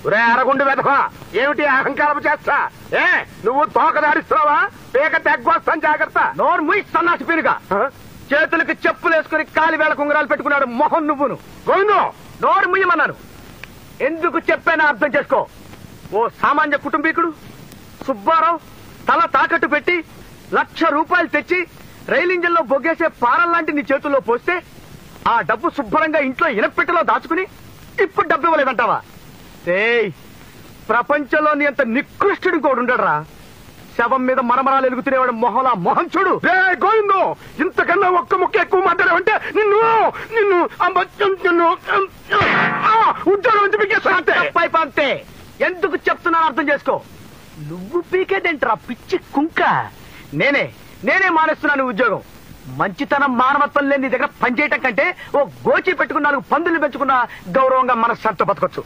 ఒరే అరగుండు వెధవా, ఏమిటి అహంకారం చేస్తా? నువ్వు తోక దాడిస్తున్నావా? పేక తెగ్గొస్తాను, జాగ్రత్త. నోరు ముయి సన్నాసి పీనుగా. చేతులకి చెప్పులేసుకుని కాలి వేళ కుంగరాలు పెట్టుకున్నాడు మొహం నువ్వును. గోవిందు, నోరు ముయ్యమన్నాను. ఎందుకు చెప్పానో అర్థం చేసుకో. ఓ సామాన్య కుటుంబీకుడు సుబ్బారావు తల తాకట్టు పెట్టి ₹1,00,000 తెచ్చి రైలు ఇంజన్ లో బొగ్గేసే పారం లాంటి నీ చేతుల్లో పోస్తే ఆ డబ్బు శుభ్రంగా ఇంట్లో ఇనపెట్టెలో దాచుకుని ఇప్పుడు డబ్బు ఇవ్వలేదంటావా? ప్రపంచంలో నీ అంత నికృష్టుడు కూడా ఉండడరా. శవం మీద మరమరాలు ఎలుగుతునేవాడు మొహలా మొహం చూడు. గోవిందు, ఇంతకన్నా ఒక్క ముక్క ఎక్కువ మాట్లాడావంటే నిన్ను ఉద్యోగం అంతే. ఎందుకు చెప్తున్నాను అర్థం చేసుకో. నువ్వు పీకేదేంట్రా పిచ్చి కుంక? నేనే మానేస్తున్నాను ఉద్యోగం. మంచితనం మానవత్వం లేని నీ దగ్గర పనిచేయటం కంటే ఓ గోచి పెట్టుకున్న 4 పందులు పెంచుకున్న గౌరవంగా మనశ్శాంతితో బతకొచ్చు.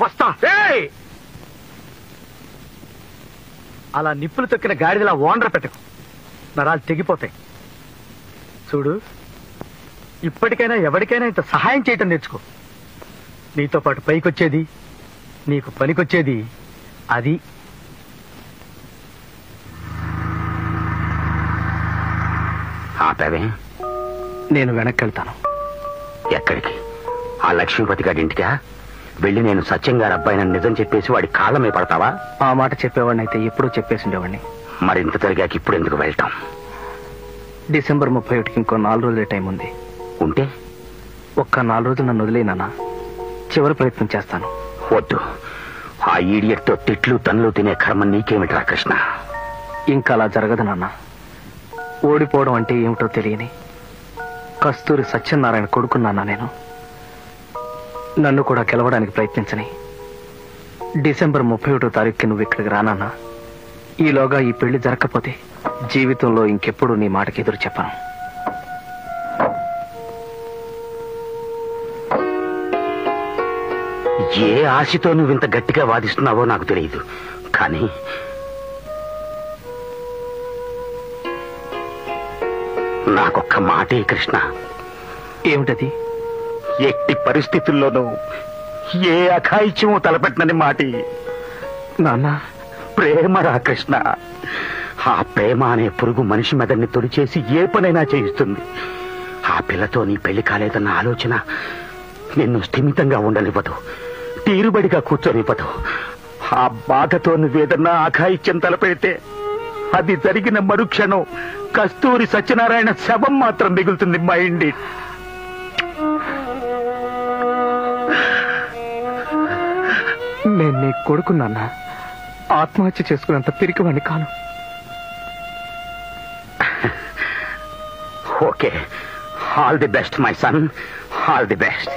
వస్తా. అలా నిప్పులు తొక్కిన గాడిదలా ఓనర్ పెట్టకు, నరాలు తెగిపోతాయి. చూడు, ఇప్పటికైనా ఎవరికైనా ఇంత సహాయం చేయటం నేర్చుకో. నీతో పాటు పైకొచ్చేది, నీకు పనికొచ్చేది అది. ఆపావే? నేను వెనక్కి వెళ్తాను. ఎక్కడికి? ఆ లక్ష్మీపతి గారి ఇంటికా? వెళ్ళి నేను సత్యం గారి అబ్బాయినని నిజం చెప్పేసి వాడి కాళ్ళమే పడతావా? ఆ మాట చెప్పేవాడిని అయితే ఎప్పుడూ చెప్పేసి ఉండేవాడిని. మరి ఇంత జరిగాక ఇప్పుడు ఎందుకు వెళ్తాం? డిసెంబర్ 31కి ఇంకో 4 రోజులే టైం ఉంది. ఉంటే ఒక్క 4 రోజులు నన్ను వదిలేనా? చివరి ప్రయత్నం చేస్తాను. వద్దు. ఆ ఈడియట్ తో తిట్లు తన్నులు తినే కర్మ నీకేమిట్రా కృష్ణ? ఇంకా అలా జరగదు నాన్న. ఓడిపోవడం అంటే ఏమిటో తెలియని కస్తూరి సత్యనారాయణ కొడుకున్నానా నేను. నన్ను కూడా గెలవడానికి ప్రయత్నించని. డిసెంబర్ 31వ తారీఖుకి నువ్వు ఇక్కడికి రానన్నా. ఈలోగా ఈ పెళ్లి జరగకపోతే జీవితంలో ఇంకెప్పుడు నీ మాటకి ఎదురు చెప్పను. ఏ ఆశతో నువ్వు ఇంత గట్టిగా వాదిస్తున్నావో నాకు తెలియదు, కానీ నాకొక్క మాటే కృష్ణ. ఏమిటది? ఎట్టి పరిస్థితుల్లోనూ ఏ అఘాయిత్యమో తలపెట్టనని మాటి. నాన్న, ప్రేమరా కృష్ణ. ఆ ప్రేమ అనే పురుగు మనిషి మెదడిని తొలిచేసి ఏ పనైనా చేయిస్తుంది. ఆ పిల్లతో నీ పెళ్లి కాలేదన్న ఆలోచన నిన్ను స్థిమితంగా ఉండనివ్వదు, తీరుబడిగా కూర్చొనివ్వదు. ఆ బాధతో నువ్వేదన్నా అఘాయిత్యం తలపెడితే అది జరిగిన మరుక్షణం కస్తూరి సత్యనారాయణ శవం మాత్రం మిగులుతుంది. Mind it. నేను నీ కొడుకున్నానా? ఆత్మహత్య చేసుకున్నంత పిరికివాణ్ణి కాను. Okay, all the best my son, all the best.